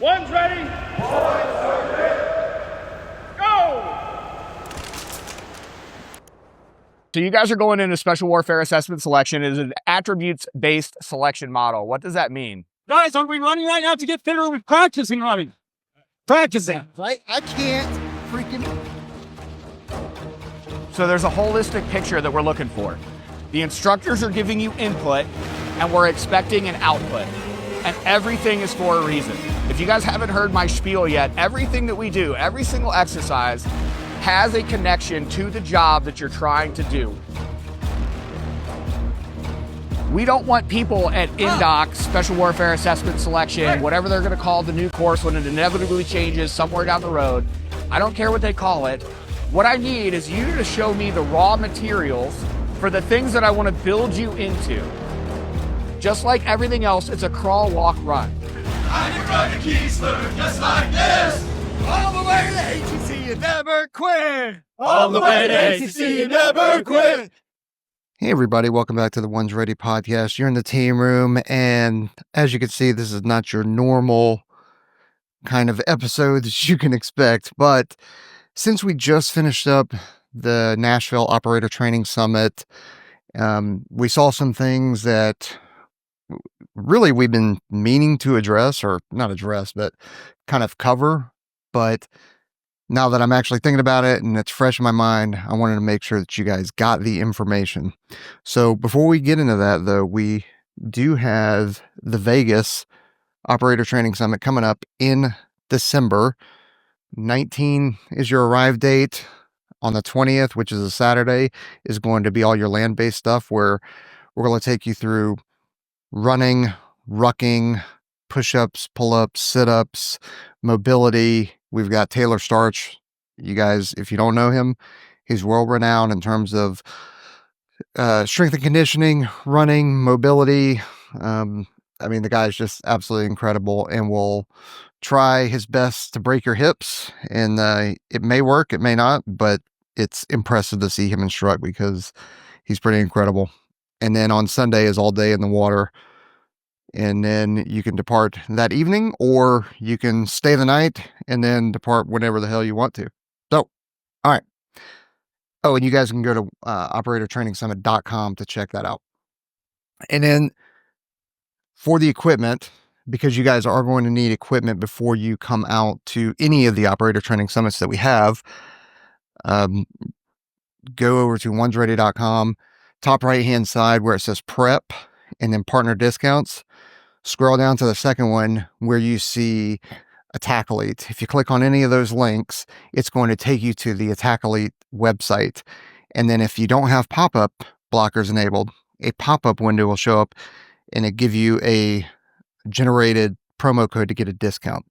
One's ready. One's ready. Go! So you guys are going into Special Warfare Assessment Selection. It is an attributes-based selection model. What does that mean? Guys, are we running right now to get fitter with practicing running? Practicing. Right? I can't freaking... So there's a holistic picture that we're looking for. The instructors are giving you input, and we're expecting an output. And everything is for a reason. If you guys haven't heard my spiel yet, everything that we do, every single exercise, has a connection to the job that you're trying to do. We don't want people at INDOC, Special Warfare Assessment Selection, whatever they're gonna call the new course when it inevitably changes somewhere down the road. I don't care what they call it. What I need is you to show me the raw materials for the things that I wanna build you into. Just like everything else, it's a crawl, walk, run. I'm in front of Keysler, just like this. All the way to ATC and never quit! All the way to ATC and never quit. Hey everybody, welcome back to the One's Ready podcast. You're in the team room, and as you can see, this is not your normal kind of episode that you can expect, but since we just finished up the Nashville Operator Training Summit, we saw some things that really we've been meaning to address, or not address, but kind of cover. But now that I'm actually thinking about it and it's fresh in my mind, I wanted to make sure that you guys got the information. So before we get into that, though, we do have the Vegas Operator Training Summit coming up in December. 19 is your arrive date. On the 20th, which is a Saturday, is going to be all your land-based stuff, where we're going to take you through running, rucking, push-ups, pull-ups, sit-ups, mobility. We've got Taylor Starch. You guys, if you don't know him, he's world-renowned in terms of strength and conditioning, running, mobility. I mean, the guy's just absolutely incredible and will try his best to break your hips. And it may work, it may not, but it's impressive to see him instruct because he's pretty incredible. And then on Sunday is all day in the water. And then you can depart that evening, or you can stay the night and then depart whenever the hell you want to. So, all right. Oh, and you guys can go to operatortrainingsummit.com to check that out. And then for the equipment, because you guys are going to need equipment before you come out to any of the operator training summits that we have, go over to onesready.com, top right hand side where it says prep and then partner discounts. Scroll down to the second one where you see Attack Elite. If you click on any of those links, it's going to take you to the Attack Elite website. And then if you don't have pop-up blockers enabled, a pop-up window will show up and it give you a generated promo code to get a discount.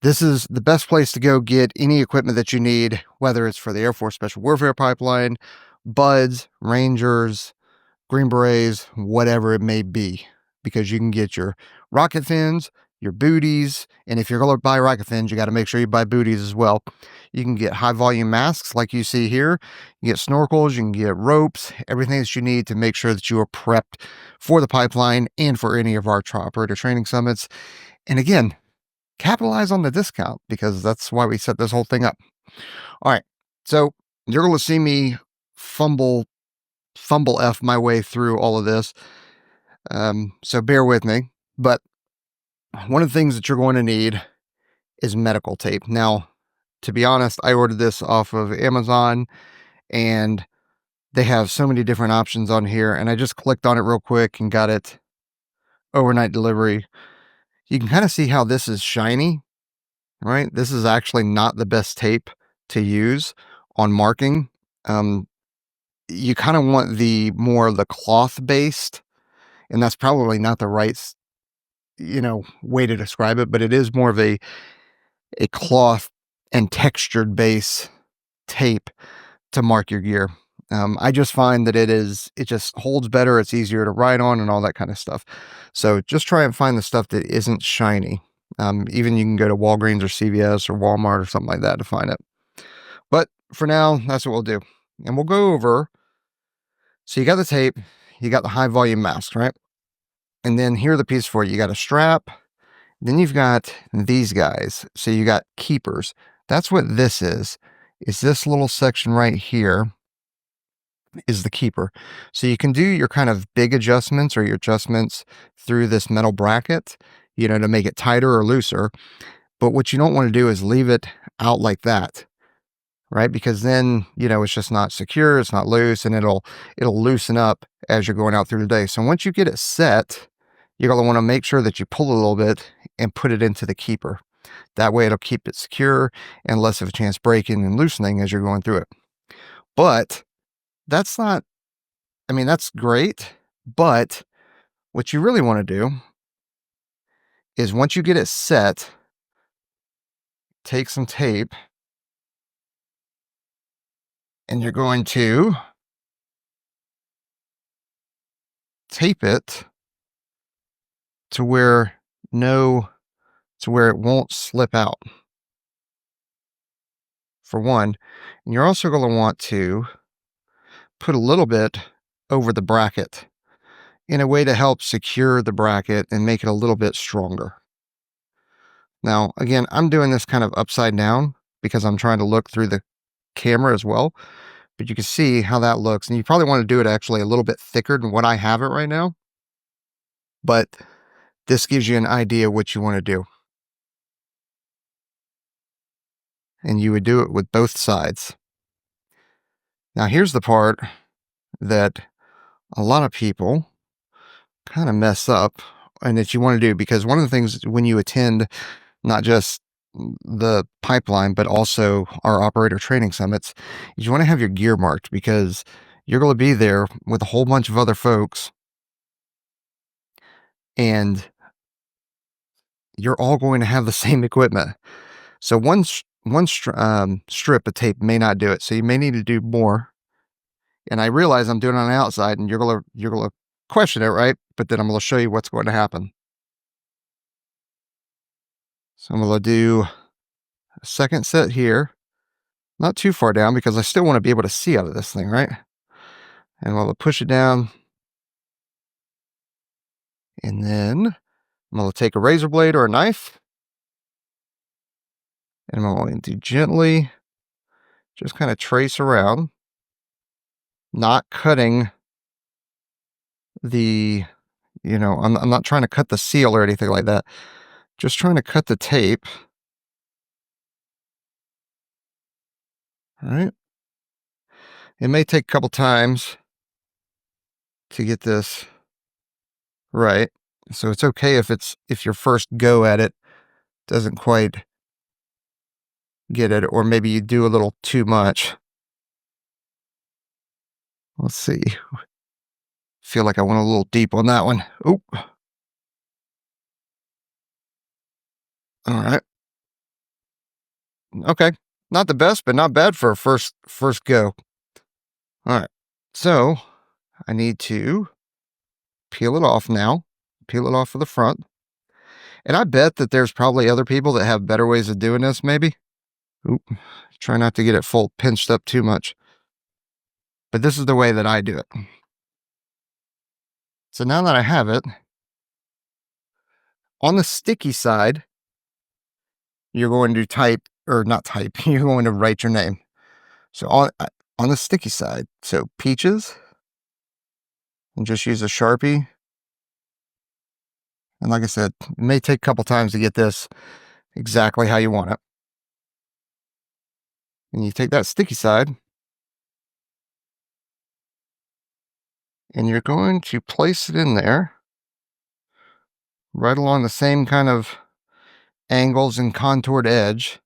This is the best place to go get any equipment that you need, whether it's for the Air Force Special Warfare Pipeline, BUDS, Rangers, Green Berets, whatever it may be, because you can get your rocket fins, your booties, and if you're going to buy rocket fins, you got to make sure you buy booties as well. You can get high volume masks like you see here. You get snorkels, you can get ropes, everything that you need to make sure that you are prepped for the pipeline and for any of our operator training summits. And again, capitalize on the discount because that's why we set this whole thing up. All right. So you're going to see me fumble F my way through all of this. So bear with me, but one of the things that you're going to need is medical tape. Now, to be honest, I ordered this off of Amazon and they have so many different options on here, and I just clicked on it real quick and got it overnight delivery. You can kind of see how this is shiny, right? This is actually not the best tape to use on marking. You kind of want the more the cloth based, and that's probably not the right, way to describe it, but it is more of a cloth and textured base tape to mark your gear. I just find that it just holds better. It's easier to ride on and all that kind of stuff. So just try and find the stuff that isn't shiny. Even you can go to Walgreens or CVS or Walmart or something like that to find it. But for now, that's what we'll do. And we'll go over. So you got the tape, you got the high volume mask, right? And then here are the pieces for it. You got a strap Then you've got these guys. So you got keepers. That's what this is this little section right here is the keeper. So you can do your kind of big adjustments or your adjustments through this metal bracket, you know, to make it tighter or looser. But what you don't want to do is leave it out like that, right? Because then, you know, it's just not secure, it's not loose, and it'll loosen up as you're going out through the day. So once you get it set, you're going to want to make sure that you pull a little bit and put it into the keeper. That way it'll keep it secure and less of a chance breaking and loosening as you're going through it. But that's not, I mean, that's great, but what you really want to do is once you get it set, take some tape and you're going to tape it to where it won't slip out, for one. And you're also going to want to put a little bit over the bracket in a way to help secure the bracket and make it a little bit stronger. Now, again, I'm doing this kind of upside down because I'm trying to look through the camera as well, but you can see how that looks. And you probably want to do it actually a little bit thicker than what I have it right now, but this gives you an idea what you want to do. And you would do it with both sides. Now, here's the part that a lot of people kind of mess up and that you want to do, because one of the things when you attend not just the pipeline, but also our operator training summits, is you want to have your gear marked, because you're going to be there with a whole bunch of other folks and you're all going to have the same equipment. So one strip of tape may not do it. So you may need to do more. And I realize I'm doing it on the outside and you're going to question it, right? But then I'm going to show you what's going to happen. So I'm going to do a second set here, not too far down because I still want to be able to see out of this thing, right? And I'm going to push it down. And then I'm going to take a razor blade or a knife. And I'm going to gently just kind of trace around, not cutting the, you know, I'm not trying to cut the seal or anything like that. Just trying to cut the tape. All right. It may take a couple times to get this right. So it's okay if your first go at it doesn't quite get it, or maybe you do a little too much. Let's see. Feel like I went a little deep on that one. Oop. All right. Okay. Not the best, but not bad for a first go. All right. So I need to peel it off now. Peel it off of the front. And I bet that there's probably other people that have better ways of doing this, maybe. Oop. Try not to get it full pinched up too much. But this is the way that I do it. So now that I have it, on the sticky side, you're going to type, or not type, you're going to write your name. So on the sticky side, so Peaches, and just use a Sharpie. And like I said, it may take a couple times to get this exactly how you want it. And you take that sticky side, and you're going to place it in there, right along the same kind of angles and contoured edge.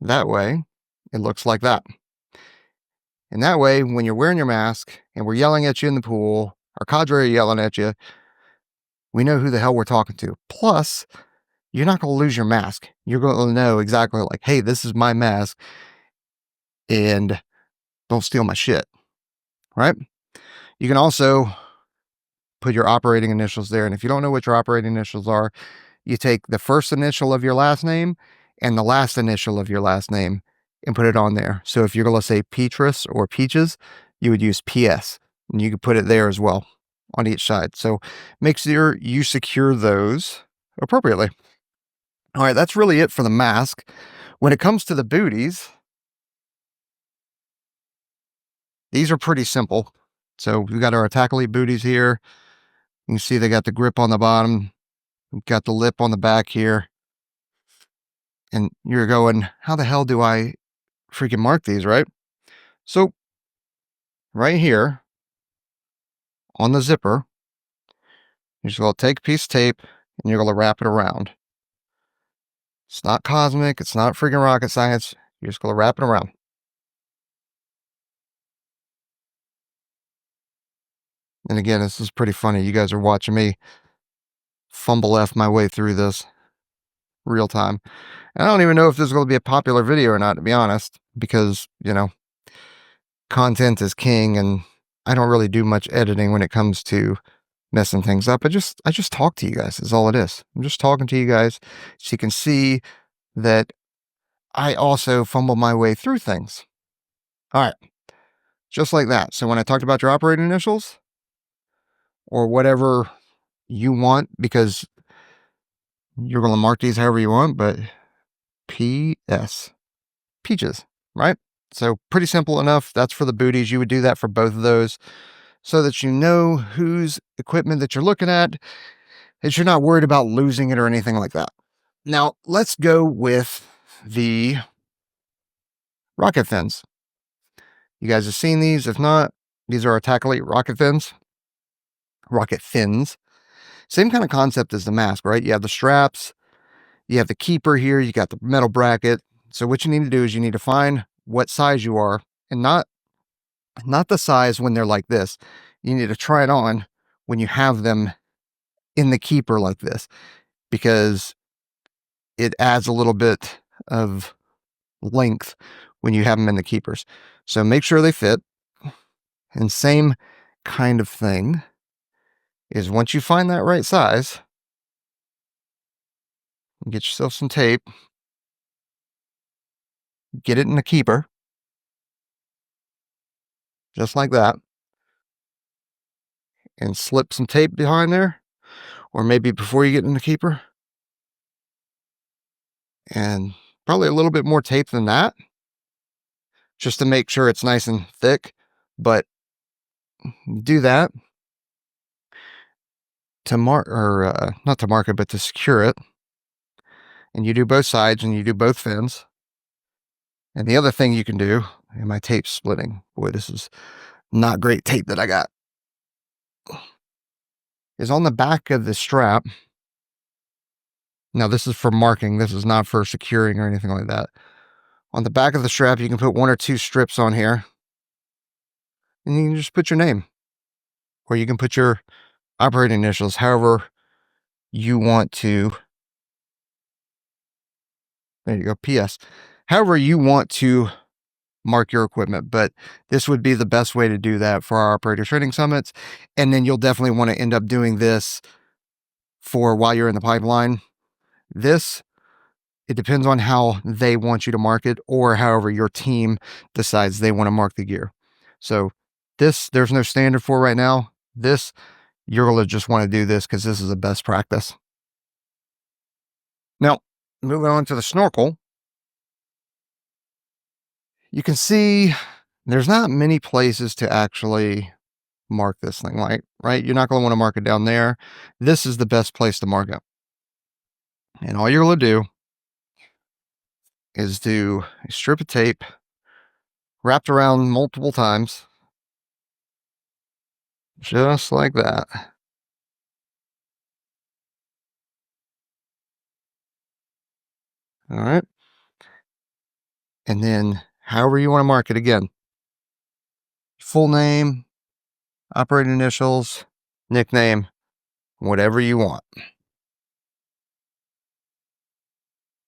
That way, it looks like that. And that way, when you're wearing your mask and we're yelling at you in the pool, our cadre are yelling at you, we know who the hell we're talking to. Plus, you're not going to lose your mask. You're going to know exactly like, hey, this is my mask, and don't steal my shit, right? You can also put your operating initials there. And if you don't know what your operating initials are, you take the first initial of your last name and the last initial of your last name and put it on there. So if you're going to say Petrus or Peaches, you would use PS, and you could put it there as well. on each side. So make sure you secure those appropriately. All right, that's really it for the mask. When it comes to the booties, these are pretty simple. So we got our Attack Elite booties here. You can see they got the grip on the bottom. We've got the lip on the back here. And you're going, how the hell do I freaking mark these, right? So right here on the zipper, you're just going to take a piece of tape and you're going to wrap it around. It's not cosmic. It's not freaking rocket science. You're just going to wrap it around. And again, this is pretty funny. You guys are watching me fumble F my way through this real time. And I don't even know if this is going to be a popular video or not, to be honest, because, you know, content is king and I don't really do much editing when it comes to messing things up. I just talk to you guys is all it is. I'm just talking to you guys so you can see that I also fumble my way through things. All right. Just like that. So when I talked about your operating initials or whatever you want, because you're going to mark these however you want, but PS, peaches, right? So pretty simple enough. That's for the booties. You would do that for both of those so that you know whose equipment that you're looking at, that you're not worried about losing it or anything like that. Now, let's go with the rocket fins. You guys have seen these. If not, these are Attack Elite rocket fins. Rocket fins. Same kind of concept as the mask, right? You have the straps, you have the keeper here, you got the metal bracket. So what you need to do is you need to find what size you are, and not the size when they're like this. You need to try it on when you have them in the keeper like this, because it adds a little bit of length when you have them in the keepers. So make sure they fit. And same kind of thing is once you find that right size, get yourself some tape, get it in the keeper, just like that, and slip some tape behind there, or maybe before you get in the keeper, and probably a little bit more tape than that, just to make sure it's nice and thick. But do that to mark, or not to mark it, but to secure it. And you do both sides and you do both fins. And the other thing you can do, and my tape's splitting. Boy, this is not great tape that I got. Is on the back of the strap. Now this is for marking. This is not for securing or anything like that. On the back of the strap, you can put 1 or 2 strips on here. And you can just put your name. Or you can put your operating initials, however you want to. There you go, PS. However you want to mark your equipment, but this would be the best way to do that for our operator training summits. And then you'll definitely want to end up doing this for while you're in the pipeline. This, it depends on how they want you to mark it, or however your team decides they want to mark the gear. So this, there's no standard for right now. This, you're going to just want to do this because this is a best practice. Now, moving on to the snorkel. You can see there's not many places to actually mark this thing, right? You're not going to want to mark it down there. This is the best place to mark it. And all you're going to do is do a strip of tape wrapped around multiple times, just like that. All right. And then however you want to mark it again. Full name, operating initials, nickname, whatever you want.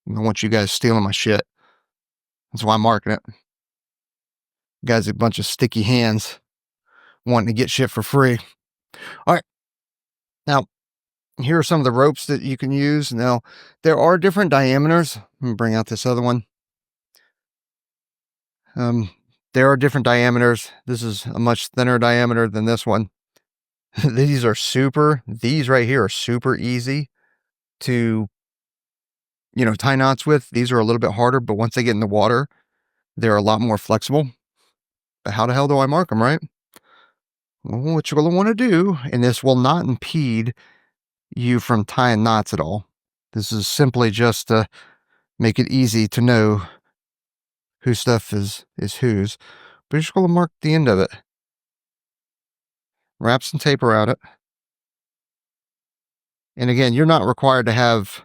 I don't want you guys stealing my shit. That's why I'm marking it. You guys are a bunch of sticky hands wanting to get shit for free. All right. Now, here are some of the ropes that you can use. Now, there are different diameters. Let me bring out this other one. There are different diameters. This is a much thinner diameter than this one. These right here are super easy to, tie knots with. These are a little bit harder, but once they get in the water, they're a lot more flexible. But how the hell do I mark them, right? Well, what you're going to want to do, and this will not impede you from tying knots at all. This is simply just to make it easy to know whose stuff is whose. But you're just going to mark the end of it. Wrap some tape around it. And again, you're not required to have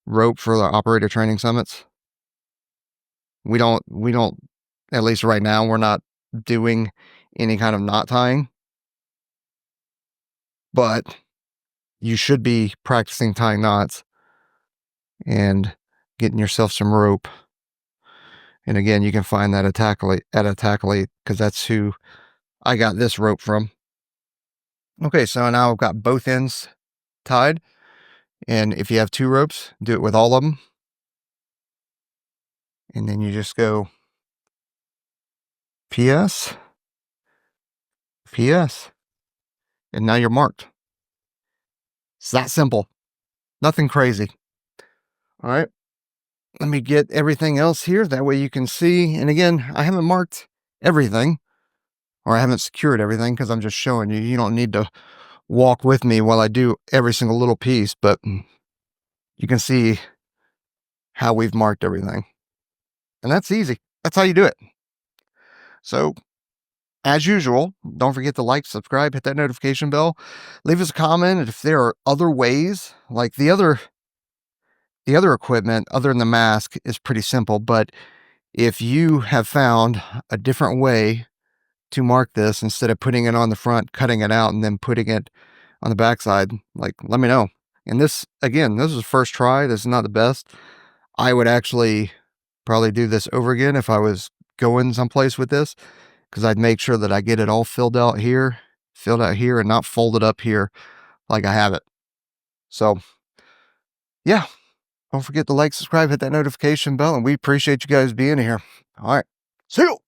rope for the operator training summits. We don't, at least right now, we're not doing any kind of knot tying. But you should be practicing tying knots and getting yourself some rope. And again, you can find that at Attacklate, because that's who I got this rope from. Okay, so now I've got both ends tied. And if you have 2 ropes, do it with all of them. And then you just go PS, PS. And now you're marked. It's that simple. Nothing crazy. All right. Let me get everything else here. That way you can see. And again, I haven't marked everything, or I haven't secured everything, because I'm just showing you. You don't need to walk with me while I do every single little piece, but you can see how we've marked everything. And that's easy. That's how you do it. So, as usual, don't forget to like, subscribe, hit that notification bell, leave us a comment if there are other ways. Like the other equipment other than the mask is pretty simple, but if you have found a different way to mark this, instead of putting it on the front, cutting it out, and then putting it on the backside, like, let me know. And this, again, this is the first try. This is not the best. I would actually probably do this over again if I was going someplace with this, because I'd make sure that I get it all filled out here, and not folded up here like I have it. So, yeah. Don't forget to like, subscribe, hit that notification bell, and we appreciate you guys being here. All right. See you.